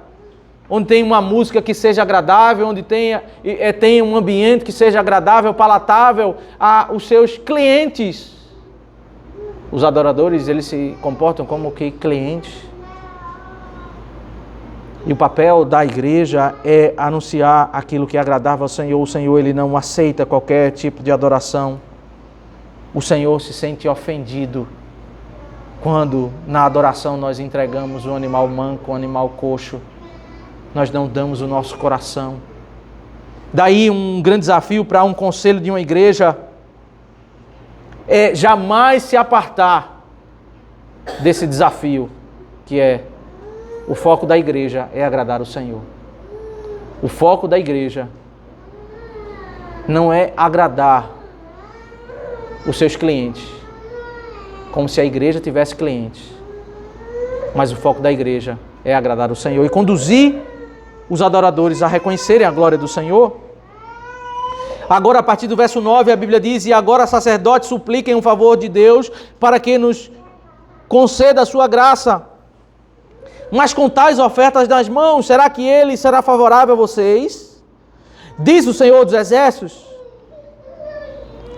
onde tem uma música que seja agradável, onde tenha um ambiente que seja agradável, palatável aos seus clientes. Os adoradores, eles se comportam como que clientes. E o papel da igreja é anunciar aquilo que é agradável ao Senhor. O Senhor, ele não aceita qualquer tipo de adoração. O Senhor se sente ofendido quando na adoração nós entregamos um animal manco, um animal coxo. Nós não damos o nosso coração. Daí um grande desafio para um conselho de uma igreja é jamais se apartar desse desafio, que é o foco da igreja é agradar o Senhor. O foco da igreja não é agradar os seus clientes, como se a igreja tivesse clientes. Mas o foco da igreja é agradar o Senhor e conduzir os adoradores a reconhecerem a glória do Senhor. Agora, a partir do verso 9, a Bíblia diz: e agora, sacerdotes, supliquem um favor de Deus para que nos conceda a sua graça. Mas com tais ofertas nas mãos, será que ele será favorável a vocês? Diz o Senhor dos Exércitos: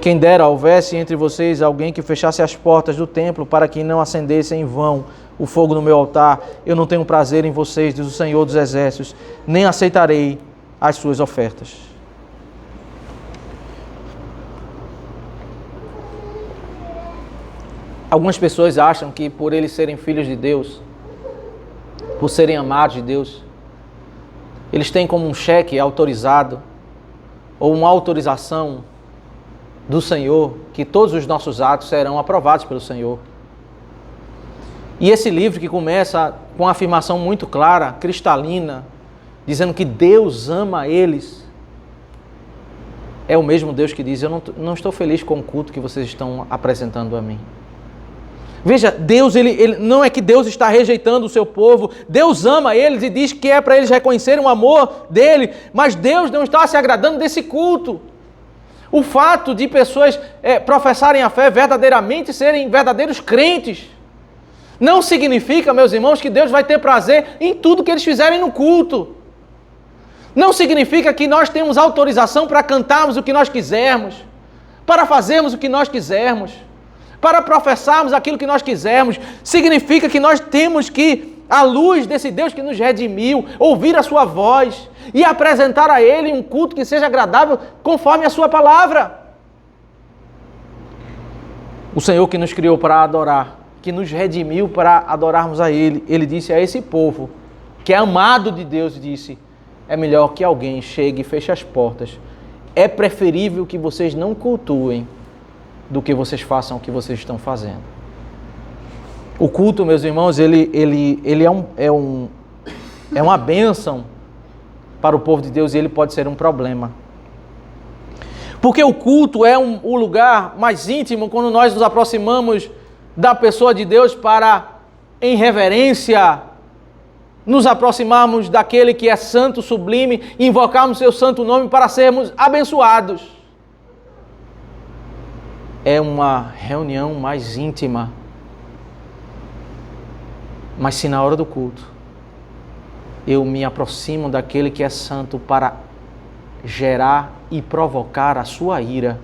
quem dera houvesse entre vocês alguém que fechasse as portas do templo para que não acendesse em vão o fogo no meu altar. Eu não tenho prazer em vocês, diz o Senhor dos Exércitos, nem aceitarei as suas ofertas. Algumas pessoas acham que por eles serem filhos de Deus, por serem amados de Deus, eles têm como um cheque autorizado ou uma autorização do Senhor, que todos os nossos atos serão aprovados pelo Senhor. E esse livro que começa com uma afirmação muito clara, cristalina, dizendo que Deus ama eles, é o mesmo Deus que diz: eu não estou feliz com o culto que vocês estão apresentando a mim. Veja, Deus, ele não é que Deus está rejeitando o seu povo, Deus ama eles e diz que é para eles reconhecerem o amor dele, mas Deus não está se agradando desse culto. O fato de pessoas professarem a fé verdadeiramente, serem verdadeiros crentes, não significa, meus irmãos, que Deus vai ter prazer em tudo que eles fizerem no culto. Não significa que nós temos autorização para cantarmos o que nós quisermos, para fazermos o que nós quisermos, para professarmos aquilo que nós quisermos. Significa que nós temos que, à luz desse Deus que nos redimiu, ouvir a sua voz e apresentar a Ele um culto que seja agradável conforme a sua palavra. O Senhor que nos criou para adorar, que nos redimiu para adorarmos a Ele, Ele disse a esse povo, que é amado de Deus, disse: é melhor que alguém chegue e feche as portas. É preferível que vocês não cultuem do que vocês façam o que vocês estão fazendo. O culto, meus irmãos, ele é uma bênção para o povo de Deus, e ele pode ser um problema. Porque o culto é o lugar mais íntimo, quando nós nos aproximamos da pessoa de Deus para, em reverência, nos aproximarmos daquele que é santo, sublime, e invocarmos seu santo nome para sermos abençoados. É uma reunião mais íntima. Mas se na hora do culto eu me aproximo daquele que é santo para gerar e provocar a sua ira,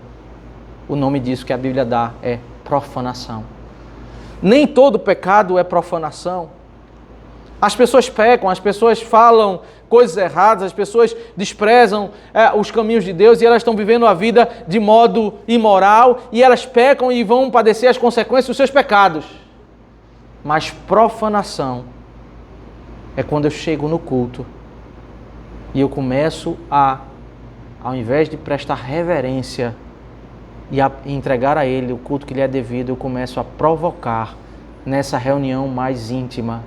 o nome disso que a Bíblia dá é profanação. Nem todo pecado é profanação. As pessoas pecam, as pessoas falam coisas erradas, as pessoas desprezam os caminhos de Deus e elas estão vivendo a vida de modo imoral e elas pecam e vão padecer as consequências dos seus pecados. Mas profanação é quando eu chego no culto e eu começo ao invés de prestar reverência e entregar a Ele o culto que lhe é devido, eu começo a provocar nessa reunião mais íntima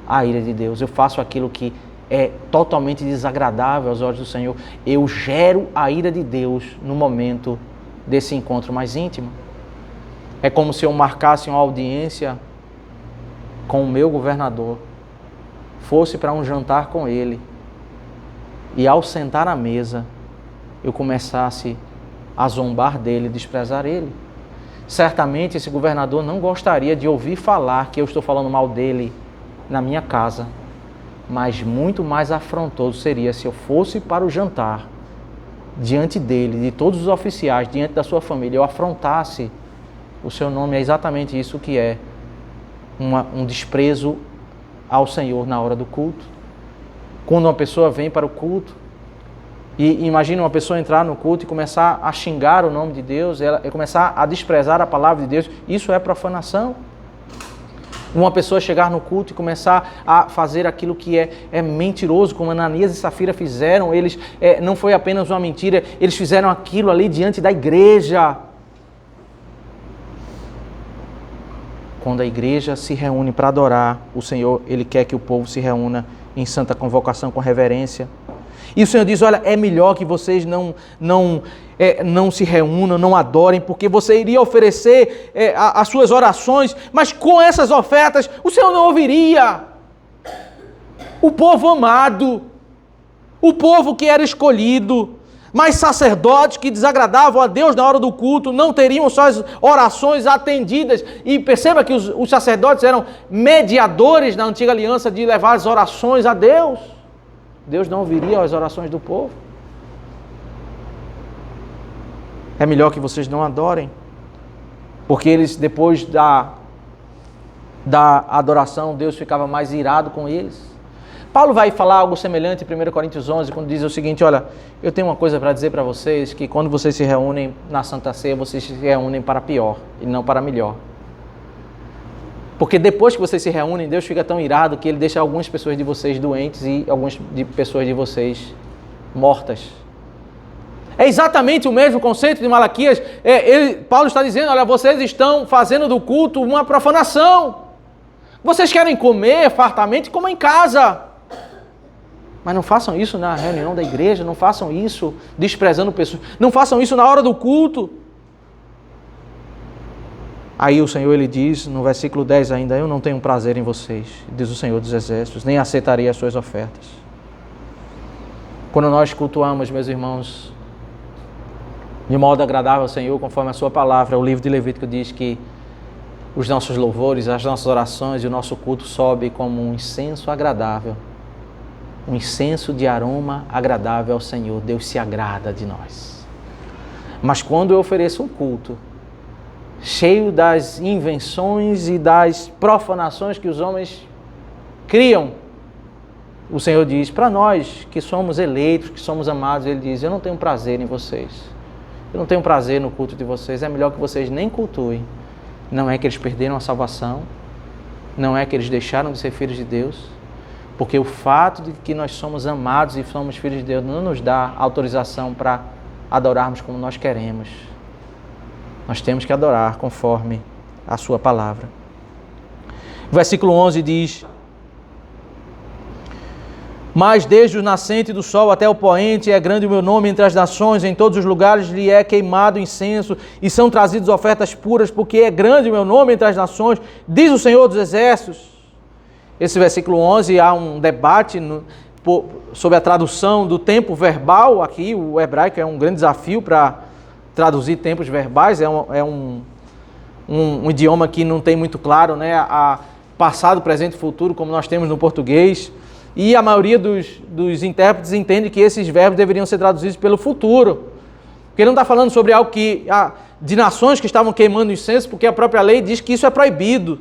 a ira de Deus. Eu faço aquilo que é totalmente desagradável aos olhos do Senhor. Eu gero a ira de Deus no momento desse encontro mais íntimo. É como se eu marcasse uma audiência com o meu governador, fosse para um jantar com ele, e ao sentar à mesa, eu começasse a zombar dele, desprezar ele. Certamente esse governador não gostaria de ouvir falar que eu estou falando mal dele na minha casa, mas muito mais afrontoso seria se eu fosse para o jantar, diante dele, de todos os oficiais, diante da sua família, eu afrontasse o seu nome. É exatamente isso que é um desprezo ao Senhor na hora do culto. Quando uma pessoa vem para o culto, e imagina uma pessoa entrar no culto e começar a xingar o nome de Deus, ela começar a desprezar a palavra de Deus, isso é profanação. Uma pessoa chegar no culto e começar a fazer aquilo que é mentiroso, como Ananias e Safira fizeram, eles não foi apenas uma mentira, eles fizeram aquilo ali diante da igreja. Quando a igreja se reúne para adorar o Senhor, Ele quer que o povo se reúna em santa convocação com reverência. E o Senhor diz: olha, é melhor que vocês não se reúnam, não adorem, porque você iria oferecer as suas orações, mas com essas ofertas o Senhor não ouviria. O povo amado, o povo que era escolhido, Mas sacerdotes que desagradavam a Deus na hora do culto não teriam suas orações atendidas. E perceba que os sacerdotes eram mediadores na antiga aliança de levar as orações a Deus. Deus não ouviria as orações do povo. É melhor que vocês não adorem. Porque eles, depois da adoração, Deus ficava mais irado com eles. Paulo vai falar algo semelhante em 1 Coríntios 11, quando diz o seguinte: olha, eu tenho uma coisa para dizer para vocês, que quando vocês se reúnem na Santa Ceia, vocês se reúnem para pior e não para melhor. Porque depois que vocês se reúnem, Deus fica tão irado que Ele deixa algumas pessoas de vocês doentes e algumas pessoas de vocês mortas. É exatamente o mesmo conceito de Malaquias. Paulo está dizendo: olha, vocês estão fazendo do culto uma profanação. Vocês querem comer fartamente, comam em casa. Mas não façam isso na reunião da igreja, não façam isso desprezando pessoas, não façam isso na hora do culto. Aí o Senhor, Ele diz, no versículo 10 ainda: eu não tenho prazer em vocês, diz o Senhor dos Exércitos, nem aceitarei as suas ofertas. Quando nós cultuamos, meus irmãos, de modo agradável ao Senhor, conforme a sua palavra, o livro de Levítico diz que os nossos louvores, as nossas orações e o nosso culto sobe como um incenso agradável. Um incenso de aroma agradável ao Senhor. Deus se agrada de nós. Mas quando eu ofereço um culto cheio das invenções e das profanações que os homens criam, o Senhor diz para nós que somos eleitos, que somos amados, Ele diz: eu não tenho prazer em vocês. Eu não tenho prazer no culto de vocês. É melhor que vocês nem cultuem. Não é que eles perderam a salvação, não é que eles deixaram de ser filhos de Deus, porque o fato de que nós somos amados e somos filhos de Deus não nos dá autorização para adorarmos como nós queremos. Nós temos que adorar conforme a sua palavra. O versículo 11 diz: mas desde o nascente do sol até o poente é grande o meu nome entre as nações, em todos os lugares lhe é queimado incenso e são trazidas ofertas puras, porque é grande o meu nome entre as nações, diz o Senhor dos Exércitos. Esse versículo 11, há um debate sobre a tradução do tempo verbal. Aqui o hebraico é um grande desafio para traduzir tempos verbais, é um idioma que não tem muito claro, né, a passado, presente e futuro, como nós temos no português. E a maioria dos intérpretes entende que esses verbos deveriam ser traduzidos pelo futuro. Porque ele não está falando sobre algo de nações que estavam queimando incenso, porque a própria lei diz que isso é proibido.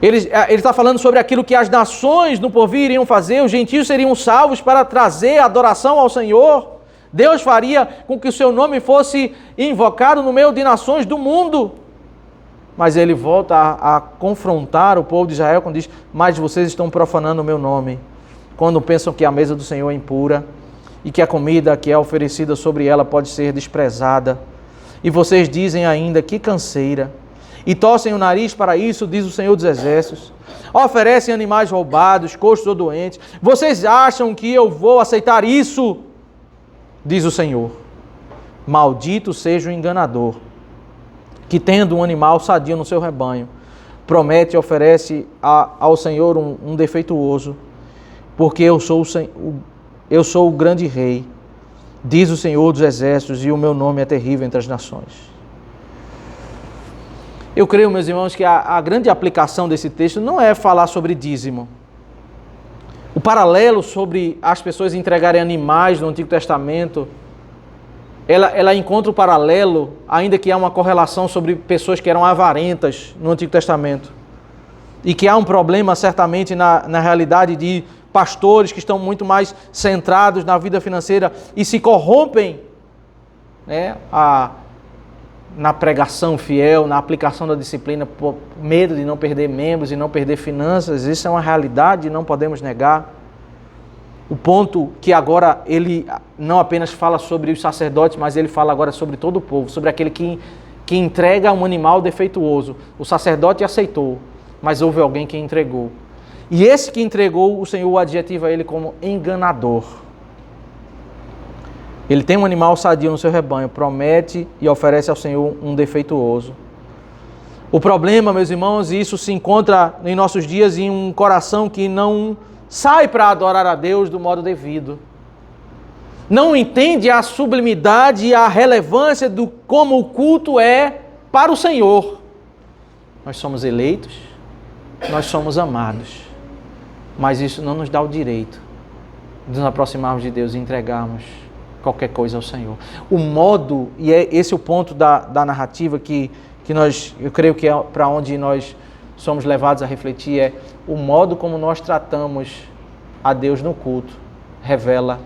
Ele está falando sobre aquilo que as nações no porvir iriam fazer, os gentios seriam salvos para trazer adoração ao Senhor. Deus faria com que o seu nome fosse invocado no meio de nações do mundo. Mas ele volta a confrontar o povo de Israel quando diz: mas vocês estão profanando o meu nome, quando pensam que a mesa do Senhor é impura e que a comida que é oferecida sobre ela pode ser desprezada. E vocês dizem ainda: que canseira. E torcem o nariz para isso, diz o Senhor dos Exércitos. Oferecem animais roubados, coxos ou doentes. Vocês acham que eu vou aceitar isso? Diz o Senhor. Maldito seja o enganador, que tendo um animal sadio no seu rebanho, promete e oferece ao Senhor um defeituoso, porque eu sou o grande rei, diz o Senhor dos Exércitos, e o meu nome é terrível entre as nações. Eu creio, meus irmãos, que a grande aplicação desse texto não é falar sobre dízimo. O paralelo sobre as pessoas entregarem animais no Antigo Testamento, ela encontra o paralelo, ainda que há uma correlação sobre pessoas que eram avarentas no Antigo Testamento. E que há um problema, certamente, na realidade de pastores que estão muito mais centrados na vida financeira e se corrompem, né, na pregação fiel, na aplicação da disciplina, por medo de não perder membros e não perder finanças. Isso é uma realidade e não podemos negar. O ponto que agora ele não apenas fala sobre os sacerdotes, mas ele fala agora sobre todo o povo, sobre aquele que entrega um animal defeituoso. O sacerdote aceitou, mas houve alguém que entregou. E esse que entregou, o Senhor adjetiva ele como enganador. Ele tem um animal sadio no seu rebanho, promete e oferece ao Senhor um defeituoso. O problema, meus irmãos, e isso se encontra em nossos dias em um coração que não sai para adorar a Deus do modo devido. não entende a sublimidade e a relevância do como o culto é para o Senhor. Nós somos eleitos, nós somos amados, mas isso não nos dá o direito de nos aproximarmos de Deus e entregarmos qualquer coisa ao Senhor. O modo, e é esse o ponto da narrativa que eu creio que é para onde nós somos levados a refletir, é o modo como nós tratamos a Deus no culto, revela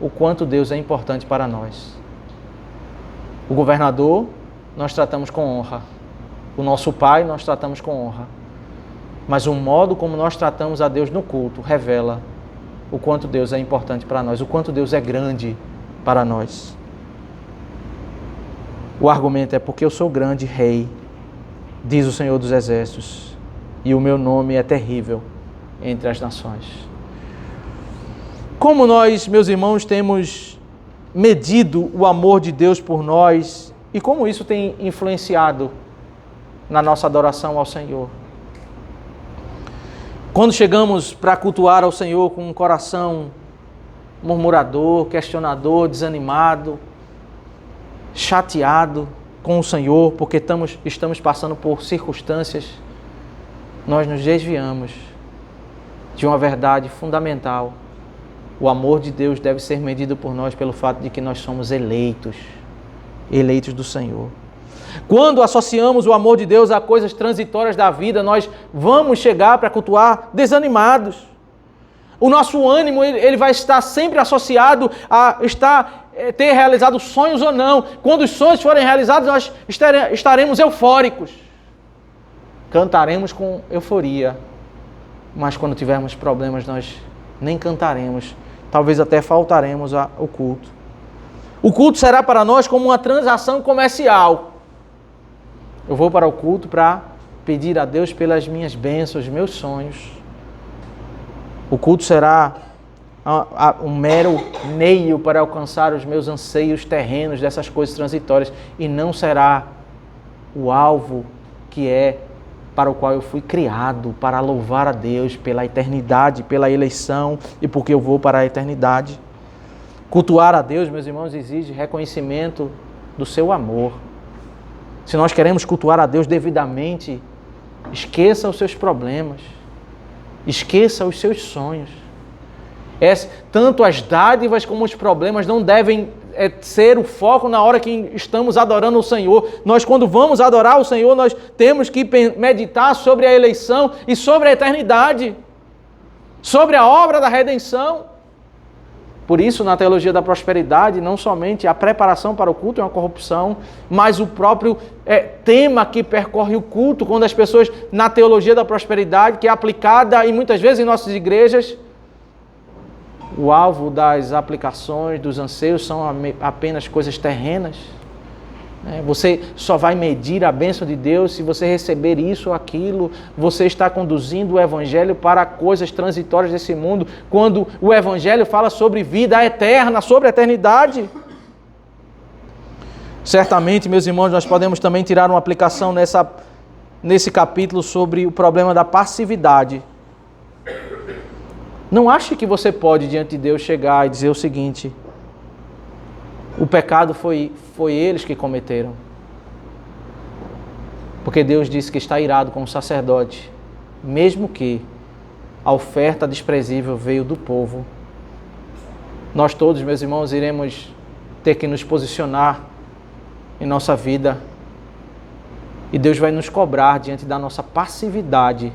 o quanto Deus é importante para nós. O governador, nós tratamos com honra. O nosso pai, nós tratamos com honra. Mas o modo como nós tratamos a Deus no culto revela o quanto Deus é importante para nós, o quanto Deus é grande para nós. O argumento é porque eu sou grande rei, diz o Senhor dos Exércitos, e o meu nome é terrível entre as nações. Como nós, meus irmãos, temos medido o amor de Deus por nós e como isso tem influenciado na nossa adoração ao Senhor. Quando chegamos para cultuar ao Senhor com um coração murmurador, questionador, desanimado, chateado com o Senhor, porque estamos passando por circunstâncias, nós nos desviamos de uma verdade fundamental. O amor de Deus deve ser medido por nós pelo fato de que nós somos eleitos do Senhor. Quando associamos o amor de Deus a coisas transitórias da vida, nós vamos chegar para cultuar desanimados. O nosso ânimo ele vai estar sempre associado a ter realizado sonhos ou não. Quando os sonhos forem realizados, nós estaremos eufóricos. Cantaremos com euforia. Mas quando tivermos problemas, nós nem cantaremos. Talvez até faltaremos ao culto. O culto será para nós como uma transação comercial. Eu vou para o culto para pedir a Deus pelas minhas bênçãos, meus sonhos. O culto será um mero meio para alcançar os meus anseios terrenos dessas coisas transitórias e não será o alvo que é para o qual eu fui criado, para louvar a Deus pela eternidade, pela eleição e porque eu vou para a eternidade. Cultuar a Deus, meus irmãos, exige reconhecimento do seu amor. Se nós queremos cultuar a Deus devidamente, esqueça os seus problemas, esqueça os seus sonhos. Tanto as dádivas como os problemas não devem ser o foco na hora que estamos adorando o Senhor. Nós, quando vamos adorar o Senhor, nós temos que meditar sobre a eleição e sobre a eternidade, sobre a obra da redenção. Por isso, na teologia da prosperidade, não somente a preparação para o culto é uma corrupção, mas o próprio tema que percorre o culto, quando as pessoas, na teologia da prosperidade, que é aplicada e muitas vezes em nossas igrejas, o alvo das aplicações, dos anseios, são apenas coisas terrenas. Você só vai medir a bênção de Deus se você receber isso ou aquilo. Você está conduzindo o Evangelho para coisas transitórias desse mundo, quando o Evangelho fala sobre vida eterna, sobre a eternidade. Certamente, meus irmãos, nós podemos também tirar uma aplicação nesse capítulo sobre o problema da passividade. Não ache que você pode, diante de Deus, chegar e dizer o seguinte: o pecado foi eles que cometeram. Porque Deus disse que está irado com o sacerdote, mesmo que a oferta desprezível veio do povo. Nós todos, meus irmãos, iremos ter que nos posicionar em nossa vida. E Deus vai nos cobrar diante da nossa passividade.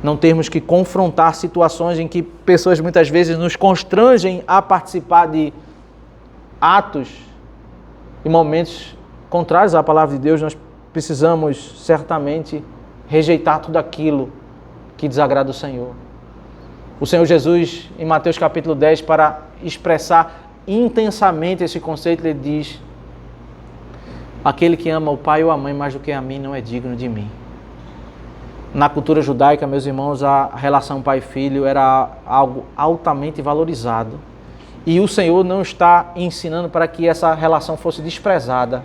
Não termos que confrontar situações em que pessoas muitas vezes nos constrangem a participar de atos e momentos contrários à palavra de Deus. Nós precisamos certamente rejeitar tudo aquilo que desagrada o Senhor. O Senhor Jesus, em Mateus capítulo 10, para expressar intensamente esse conceito, ele diz: aquele que ama o pai ou a mãe mais do que a mim não é digno de mim. Na cultura judaica, meus irmãos, a relação pai e filho era algo altamente valorizado. E o Senhor não está ensinando para que essa relação fosse desprezada.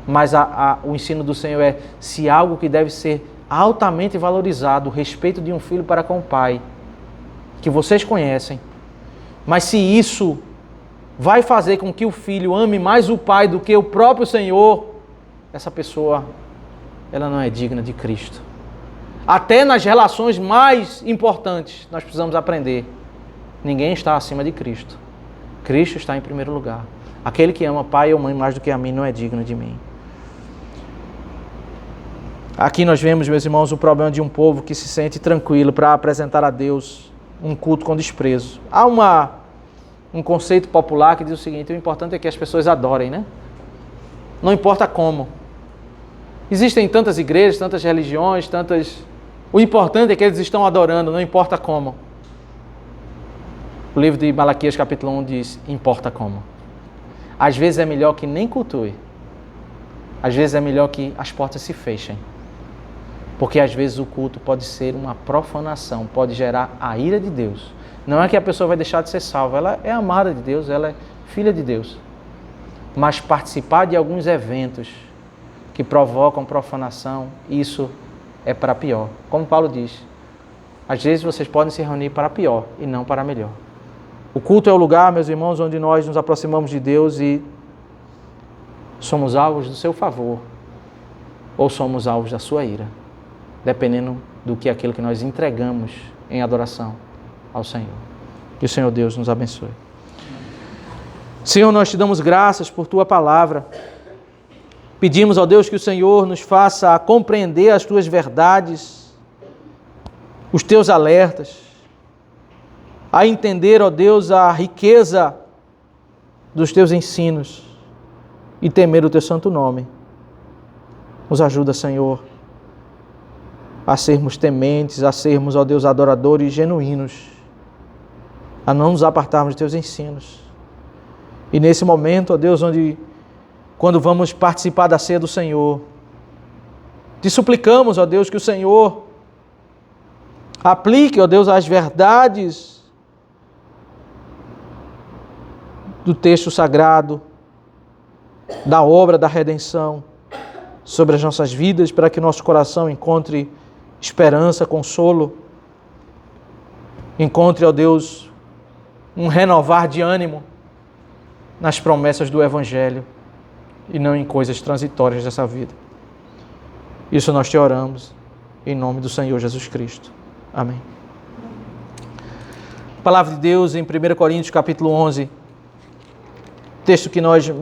Mas o ensino do Senhor é: se algo que deve ser altamente valorizado, o respeito de um filho para com o pai, que vocês conhecem, Mas se isso vai fazer com que o filho ame mais o pai do que o próprio Senhor, essa pessoa, ela não é digna de Cristo. Até nas relações mais importantes, nós precisamos aprender. Ninguém está acima de Cristo. Cristo está em primeiro lugar. Aquele que ama pai ou mãe mais do que a mim não é digno de mim. Aqui nós vemos, meus irmãos, o problema de um povo que se sente tranquilo para apresentar a Deus um culto com desprezo. Há um conceito popular que diz o seguinte: o importante é que as pessoas adorem, né? Não importa como. Existem tantas igrejas, tantas religiões, O importante é que eles estão adorando, não importa como. O livro de Malaquias, capítulo 1, diz: importa como. Às vezes é melhor que nem cultue. Às vezes é melhor que as portas se fechem. Porque às vezes o culto pode ser uma profanação, pode gerar a ira de Deus. Não é que a pessoa vai deixar de ser salva, ela é amada de Deus, ela é filha de Deus. Mas participar de alguns eventos que provocam profanação, isso é para pior. Como Paulo diz, às vezes vocês podem se reunir para pior e não para melhor. O culto é o lugar, meus irmãos, onde nós nos aproximamos de Deus e somos alvos do seu favor ou somos alvos da sua ira, dependendo do que aquilo que nós entregamos em adoração ao Senhor. Que o Senhor Deus nos abençoe. Senhor, nós te damos graças por tua palavra. Pedimos ao Deus que o Senhor nos faça compreender as tuas verdades, os teus alertas, a entender, ó Deus, a riqueza dos teus ensinos e temer o teu santo nome. Nos ajuda, Senhor, a sermos tementes, a sermos, ó Deus, adoradores genuínos, a não nos apartarmos de teus ensinos. E nesse momento, ó Deus, quando vamos participar da ceia do Senhor, te suplicamos, ó Deus, que o Senhor aplique, ó Deus, as verdades do texto sagrado, da obra da redenção sobre as nossas vidas, para que nosso coração encontre esperança, consolo, encontre, ó Deus, um renovar de ânimo nas promessas do Evangelho e não em coisas transitórias dessa vida. Isso nós te oramos em nome do Senhor Jesus Cristo. Amém. Palavra de Deus em 1 Coríntios capítulo 11, texto que nós